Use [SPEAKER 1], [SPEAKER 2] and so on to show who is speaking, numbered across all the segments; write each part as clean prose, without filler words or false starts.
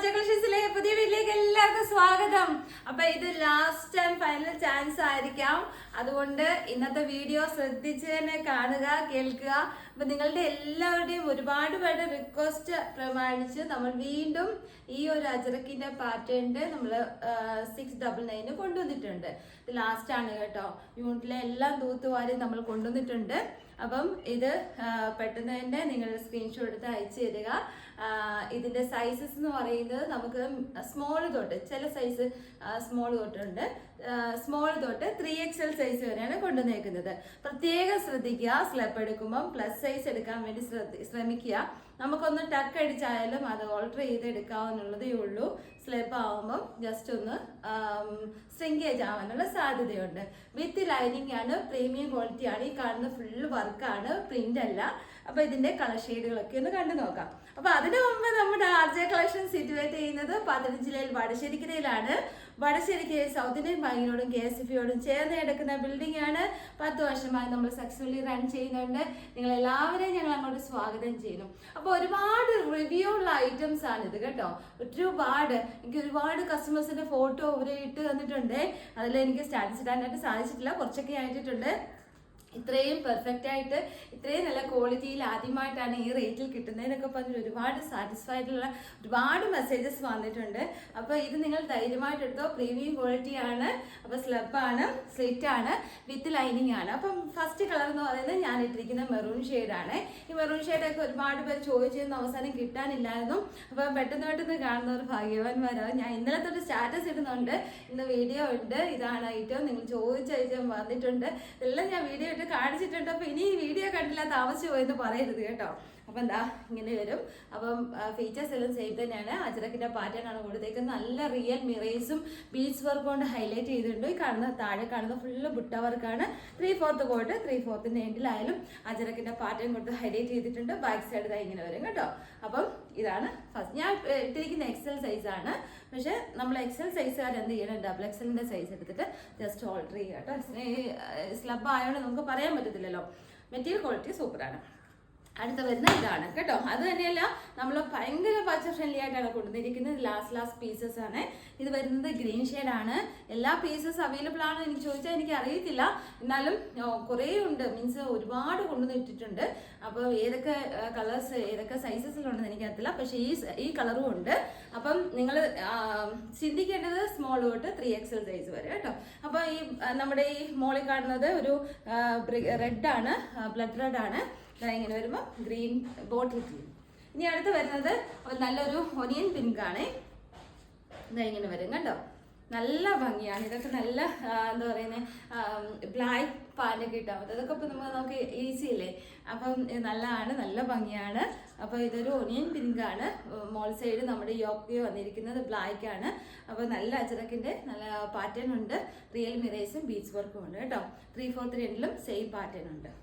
[SPEAKER 1] കളക്ഷൻസിലെ പുതിയ വീട്ടിലേക്ക് എല്ലാവർക്കും സ്വാഗതം. അപ്പൊ ഇത് ലാസ്റ്റ് ആൻഡ് ഫൈനൽ ചാൻസ് ആയിരിക്കാം. അതുകൊണ്ട് ഇന്നത്തെ വീഡിയോ ശ്രദ്ധിച്ച് തന്നെ കാണുക, കേൾക്കുക. അപ്പൊ നിങ്ങളുടെ എല്ലാവരുടെയും ഒരുപാട് പേരുടെ റിക്വസ്റ്റ് പ്രമാണിച്ച് നമ്മൾ വീണ്ടും ഈ ഒരു അജറക്കിന്റെ പാറ്റേണിന്റെ നമ്മൾ 699 കൊണ്ടുവന്നിട്ടുണ്ട്. ഇത് ലാസ്റ്റ് ആണ് കേട്ടോ. യൂണിറ്റിലെ എല്ലാം തൂത്തുവാരി നമ്മൾ കൊണ്ടുവന്നിട്ടുണ്ട്. അപ്പം ഇത് പെട്ടെന്ന് തന്നെ നിങ്ങൾ സ്ക്രീൻഷോട്ട് എടുത്ത് അയച്ചു തരിക. ഇതിന്റെ സൈസസ് എന്ന് പറയുന്നത് നമുക്ക് സ്മോൾ തൊട്ട് ചില സൈസ് സ്മോൾ തൊട്ടുണ്ട്, സ്മോൾ തൊട്ട് 3XL സൈസ് വരെയാണ് കൊണ്ടുവന്നേക്കുന്നത്. പ്രത്യേകം ശ്രദ്ധിക്കുക, സ്ലബ് എടുക്കുമ്പം പ്ലസ് സൈസ് എടുക്കാൻ വേണ്ടി ശ്രമിക്കുക. നമുക്കൊന്ന് ടക്ക് അടിച്ചായാലും അത് ഓൾട്ടർ ചെയ്ത് എടുക്കാവുന്നുള്ളതേ ഉള്ളൂ. സ്ലബ് ആവുമ്പം ജസ്റ്റ് ഒന്ന് സ്ട്രിങ്കേജ് ആവാനുള്ള സാധ്യതയുണ്ട്. വിത്ത് ലൈനിങ് ആണ്, പ്രീമിയം ക്വാളിറ്റി ആണ്. ഈ കാണുന്ന ഫുള്ള് വർക്കാണ്, പ്രിന്റ് അല്ല. അപ്പൊ ഇതിന്റെ കളർ ഷെയ്ഡുകളൊക്കെ ഒന്ന് കണ്ടു നോക്കാം. അപ്പൊ അതിനു മുമ്പ് നമ്മുടെ RJ കളക്ഷൻ സിറ്റുവേറ്റ് ചെയ്യുന്നത് 15 ജില്ലയിൽ വടശ്ശേരിക്കരയിലാണ്. വടശ്ശേരിക്ക് സൗത്ത് ഇന്ത്യൻ ബാങ്കിനോടും KSFയോടും ചേർന്ന് കിടക്കുന്ന ബിൽഡിംഗ് ആണ്. 10 വർഷമായി നമ്മൾ സക്സസ്ഫുള്ളി റൺ ചെയ്യുന്നുണ്ട്. നിങ്ങൾ എല്ലാവരെയും ഞങ്ങൾ അങ്ങോട്ട് സ്വാഗതം ചെയ്യുന്നു. അപ്പോൾ ഒരുപാട് റിവ്യൂ ഉള്ള ഐറ്റംസ് ആണ് ഇത് കേട്ടോ. എനിക്ക് ഒരുപാട് കസ്റ്റമേഴ്സിന്റെ ഫോട്ടോ അവരെ ഇട്ട് തന്നിട്ടുണ്ട്. അതിൽ എനിക്ക് സ്റ്റാറ്റസ് ഇടാനായിട്ട് സാധിച്ചിട്ടില്ല, കുറച്ചൊക്കെ ആയിട്ടുണ്ട്. ഇത്രയും പെർഫെക്റ്റ് ആയിട്ട് ഇത്രയും നല്ല ക്വാളിറ്റിയിൽ ആദ്യമായിട്ടാണ് ഈ റേറ്റിൽ കിട്ടുന്നതെന്നൊക്കെ പറഞ്ഞിട്ട് ഒരുപാട് സാറ്റിസ്ഫൈഡ് ഉള്ള ഒരുപാട് മെസ്സേജസ് വന്നിട്ടുണ്ട്. അപ്പോൾ ഇത് നിങ്ങൾ ധൈര്യമായിട്ട് എടുത്തോ. പ്രീമിയം ക്വാളിറ്റി ആണ്. അപ്പോൾ സ്ലബാണ്, സ്ലിറ്റ് ആണ്, വിത്ത് ലൈനിങ് ആണ്. അപ്പം ഫസ്റ്റ് കളർ എന്ന് പറയുന്നത് ഞാൻ ഇട്ടിരിക്കുന്ന മെറൂൺ ഷെയ്ഡാണ്. ഈ മെറൂൺ ഷെയ്ഡൊക്കെ ഒരുപാട് പേര് ചോദിച്ചിരുന്നു, അവസാനം കിട്ടാനില്ലായിരുന്നു. അപ്പം പെട്ടെന്ന് കാണുന്നവർ ഭാഗ്യവാന്മാരാവും. ഞാൻ ഇന്നലെ തൊട്ട് സ്റ്റാറ്റസ് ഇടുന്നുണ്ട്, ഇന്ന് വീഡിയോ ഉണ്ട്. ഇതാണ് ഐറ്റം, നിങ്ങൾ ചോദിച്ച വന്നിട്ടുണ്ട്. ഇതെല്ലാം ഞാൻ വീഡിയോ ഇട്ട് കാണിച്ചിട്ടുണ്ട്. അപ്പൊ ഇനി ഈ വീഡിയോ കണ്ടില്ല, താമസിച്ചു പോയെന്ന് പറയരുത് കേട്ടോ. അപ്പൊ എന്താ ഇങ്ങനെ വരും. അപ്പം ഫീച്ചേഴ്സ് എല്ലാം സെയിം തന്നെയാണ്. അജറക്കിന്റെ പാറ്റേൺ ആണ് കൊടുത്തേക്കുന്നത്. നല്ല റിയൽ മിറേഴ്സും ബീഡ്സ് വർക്ക് കൊണ്ട് ഹൈലൈറ്റ് ചെയ്തിട്ടുണ്ട്. ഈ കാണുന്ന താഴെ കാണുന്ന ഫുള്ള് ബുട്ട വർക്കാണ്. 3/4 പോയിട്ട് 3/4 എൻഡിലായാലും അജറക്കിന്റെ പാറ്റേൺ കൊടുത്ത് ഹൈലൈറ്റ് ചെയ്തിട്ടുണ്ട്. ബാക്ക് സൈഡ് ഇങ്ങനെ വരും കേട്ടോ. അപ്പം ഇതാണ് ഫസ്റ്റ്. ഞാൻ ഇട്ടിരിക്കുന്ന XL സൈസ് ആണ്. പക്ഷെ നമ്മൾ XL സൈസുകാർ എന്ത് ചെയ്യണം, XXLന്റെ സൈസ് എടുത്തിട്ട് ജസ്റ്റ് ഓൾട്ടർ ചെയ്യുക കേട്ടോ. സ്ലബ് ആയതുകൊണ്ട് നമുക്ക് പറയാൻ പറ്റത്തില്ലല്ലോ. മെറ്റീരിയൽ ക്വാളിറ്റി സൂപ്പറാണ്. അടുത്ത വരുന്ന ഇതാണ് കേട്ടോ. അത് തന്നെയല്ല, നമ്മൾ ഭയങ്കര ബഡ്ജറ്റ് ഫ്രണ്ട്ലി ആയിട്ടാണ് കൊണ്ടുവന്നിരിക്കുന്നത്. ലാസ്റ്റ് പീസസ് ആണ്. ഇത് വരുന്നത് ഗ്രീൻ ഷെയ്ഡാണ്. എല്ലാ പീസസ് അവൈലബിൾ ആണെന്ന് എനിക്ക് ചോദിച്ചാൽ എനിക്ക് അറിയത്തില്ല. എന്നാലും കുറേ ഉണ്ട്, മീൻസ് ഒരുപാട് കൊണ്ടുവന്നിട്ടിട്ടുണ്ട്. അപ്പോൾ ഏതൊക്കെ കളേഴ്സ് ഏതൊക്കെ സൈസസിലുണ്ടെന്ന് എനിക്കറിയത്തില്ല. പക്ഷേ ഈ കളറും ഉണ്ട്. അപ്പം നിങ്ങൾ ചിന്തിക്കേണ്ടത് സ്മോൾ തൊട്ട് 3XL സൈസ് വരെ കേട്ടോ. അപ്പോൾ ഈ നമ്മുടെ ഈ മോളിൽ കാണുന്നത് ഒരു റെഡാണ്, ബ്ലഡ് റെഡ് ആണ്. ഇങ്ങനെ വരുമ്പോൾ ഗ്രീൻ, ബോട്ടിൽ ഗ്രീൻ. ഇനി അടുത്ത് വരുന്നത് നല്ലൊരു ഒനിയൻ പിങ്ക് ആണ്. ഇങ്ങനെ വരും കണ്ടോ. നല്ല ഭംഗിയാണ്. ഇതൊക്കെ നല്ല എന്താ പറയുന്നത്, ബ്ലാക്ക് പാൻ്റൊക്കെ ഇട്ടാൽ മതി. അതൊക്കെ ഇപ്പം നമുക്ക് ഈസി അല്ലേ. അപ്പം നല്ലതാണ്, നല്ല ഭംഗിയാണ്. അപ്പോൾ ഇതൊരു ഒനിയൻ പിങ്ക് ആണ്. മോൾ സൈഡ് നമ്മുടെ യോക്ക് വന്നിരിക്കുന്നത് ബ്ലാക്ക് ആണ്. അപ്പോൾ നല്ല അജറക്കിൻ്റെ നല്ല പാറ്റേൺ ഉണ്ട്. റിയൽ മിറേഴ്സും ബീഡ്സ് വർക്കും ഉണ്ട് കേട്ടോ. 3/4 എൻഡിലും സെയിം പാറ്റേൺ ഉണ്ട്.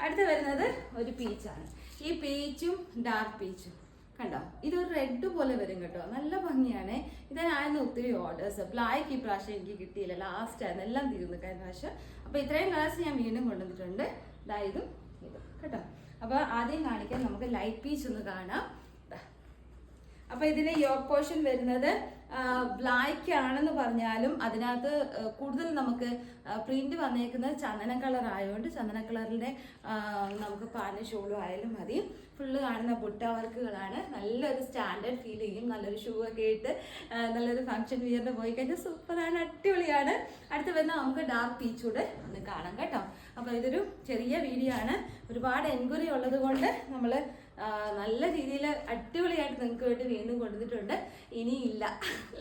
[SPEAKER 1] അടുത്ത് വരുന്നത് ഒരു പീച്ചാണ്. ഈ പീച്ചും ഡാർക്ക് പീച്ചും കണ്ടോ. ഇതൊരു റെഡ് പോലെ വരും കേട്ടോ. നല്ല ഭംഗിയാണ്. ഇതിനായിരുന്നു ഒത്തിരി ഓർഡേഴ്സ്. ബ്ലാക്ക് ഈ പ്രാവശ്യം എനിക്ക് കിട്ടിയില്ല, ലാസ്റ്റ് ആയിരുന്നു, എല്ലാം തീർന്നു കഴിഞ്ഞ പ്രാവശ്യം. അപ്പോൾ ഇത്രയും കളേഴ്സ് ഞാൻ വീണ്ടും കൊണ്ടുവന്നിട്ടുണ്ട്. ഇതും കേട്ടോ. അപ്പോൾ ആദ്യം കാണിക്കാൻ നമുക്ക് ലൈറ്റ് പീച്ച് ഒന്ന് കാണാം. അപ്പോൾ ഇതിന്റെ യോക്ക് പോർഷൻ വരുന്നത് ബ്ലാക്ക് ആണെന്ന് പറഞ്ഞാലും അതിനകത്ത് കൂടുതൽ നമുക്ക് പ്രിന്റ് വന്നേക്കുന്നത് ചന്ദന കളർ ആയതുകൊണ്ട് ചന്ദന കളറിന്റെ നമുക്ക് പാന്റ് ഷോളും ആയാലും മതി. ഫുള്ള് കാണുന്ന ബുട്ട വർക്കുകളാണ്. നല്ലൊരു സ്റ്റാൻഡേർഡ് ഫീൽ ചെയ്യും. നല്ലൊരു ഷൂ ഒക്കെ ഇട്ട് നല്ലൊരു ഫംഗ്ഷൻ വിയറിന് പോയി കഴിഞ്ഞാൽ സൂപ്പറാണ്, അടിപൊളിയാണ്. അടുത്ത് വരുന്ന നമുക്ക് ഡാർക്ക് പീച്ച് കൂടെ ഒന്ന് കാണാം കേട്ടോ. അപ്പോൾ ഇതൊരു ചെറിയ വീഡിയോ ആണ്. ഒരുപാട് എൻക്വയറി ഉള്ളത് കൊണ്ട് നമ്മൾ നല്ല രീതിയിൽ അടിപൊളിയായിട്ട് നിങ്ങൾക്ക് വേണ്ടി വീണ്ടും കൊണ്ടുവന്നിട്ടുണ്ട്. ഇനിയില്ല,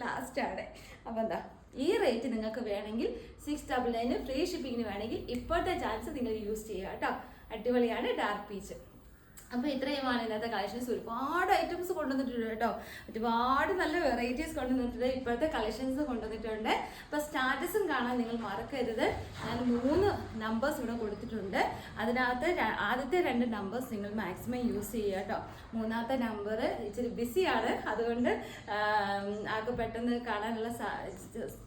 [SPEAKER 1] ലാസ്റ്റാണ്. അപ്പോൾ എന്താ ഈ റേറ്റ് നിങ്ങൾക്ക് വേണമെങ്കിൽ 699 ഫ്രീ ഷിപ്പിങ്ങിന് വേണമെങ്കിൽ ഇപ്പോഴത്തെ ചാൻസ് നിങ്ങൾ യൂസ് ചെയ്യുക കേട്ടോ. അടിപൊളിയാണ് ഡാർക്ക് പീച്ച്. അപ്പോൾ ഇത്രയുമാണ് ഇന്നത്തെ കളക്ഷൻസ്. ഒരുപാട് ഐറ്റംസ് കൊണ്ടുവന്നിട്ടുണ്ട് കേട്ടോ. ഒരുപാട് നല്ല വെറൈറ്റീസ് കൊണ്ടുവന്നിട്ടുണ്ട്. ഇപ്പോഴത്തെ കളക്ഷൻസ് കൊണ്ടുവന്നിട്ടുണ്ട്. അപ്പോൾ സ്റ്റാറ്റസും കാണാൻ നിങ്ങൾ മറക്കരുത്. ഞാൻ 3 നമ്പേഴ്സ് ഇവിടെ കൊടുത്തിട്ടുണ്ട്. അതിനകത്ത് ആദ്യത്തെ 2 നമ്പേഴ്സ് നിങ്ങൾ മാക്സിമം യൂസ് ചെയ്യുക കേട്ടോ. മൂന്നാമത്തെ നമ്പർ ഇച്ചിരി ബിസിയാണ്, അതുകൊണ്ട് ആൾക്ക് പെട്ടെന്ന് കാണാനുള്ള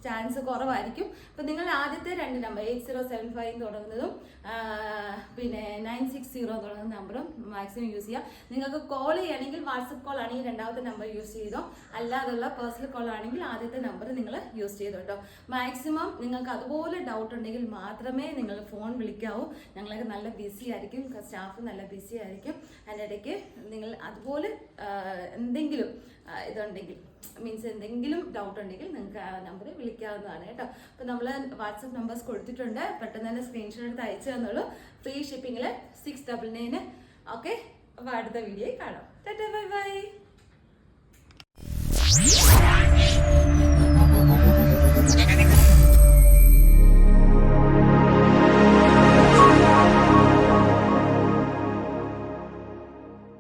[SPEAKER 1] ചാൻസ് കുറവായിരിക്കും. അപ്പം നിങ്ങൾ ആദ്യത്തെ 2 നമ്പർ 8075 തുടങ്ങുന്നതും പിന്നെ 960 തുടങ്ങുന്ന നമ്പറും മാക്സിമം മാക്സിമം യൂസ് ചെയ്യുക. നിങ്ങൾക്ക് കോൾ ചെയ്യണമെങ്കിൽ വാട്സപ്പ് കോൾ ആണെങ്കിൽ രണ്ടാമത്തെ നമ്പർ യൂസ് ചെയ്തോ, അല്ലാതുള്ള പേഴ്സണൽ കോൾ ആണെങ്കിൽ ആദ്യത്തെ നമ്പർ നിങ്ങൾ യൂസ് ചെയ്തോ കേട്ടോ. മാക്സിമം നിങ്ങൾക്ക് അതുപോലെ ഡൗട്ട് ഉണ്ടെങ്കിൽ മാത്രമേ നിങ്ങൾ ഫോൺ വിളിക്കാവൂ. ഞങ്ങളൊക്കെ നല്ല ബിസി ആയിരിക്കും, സ്റ്റാഫ് നല്ല ബിസി ആയിരിക്കും. അതിനിടയ്ക്ക് നിങ്ങൾ അതുപോലെ എന്തെങ്കിലും ഇതുണ്ടെങ്കിൽ മീൻസ് എന്തെങ്കിലും ഡൗട്ട് ഉണ്ടെങ്കിൽ നിങ്ങൾക്ക് ആ നമ്പർ വിളിക്കാവുന്നതാണ് കേട്ടോ. അപ്പോൾ നമ്മൾ വാട്സപ്പ് നമ്പേഴ്സ് കൊടുത്തിട്ടുണ്ട്, പെട്ടെന്ന് തന്നെ സ്ക്രീൻഷോട്ട് എടുത്ത് അയച്ചു തന്നുള്ളൂ. ഫ്രീ ഷിപ്പിങ്ങിൽ 699. ഓക്കെ, അപ്പോൾ അടുത്ത വീഡിയോയിൽ കാണാം. Tata, bye bye.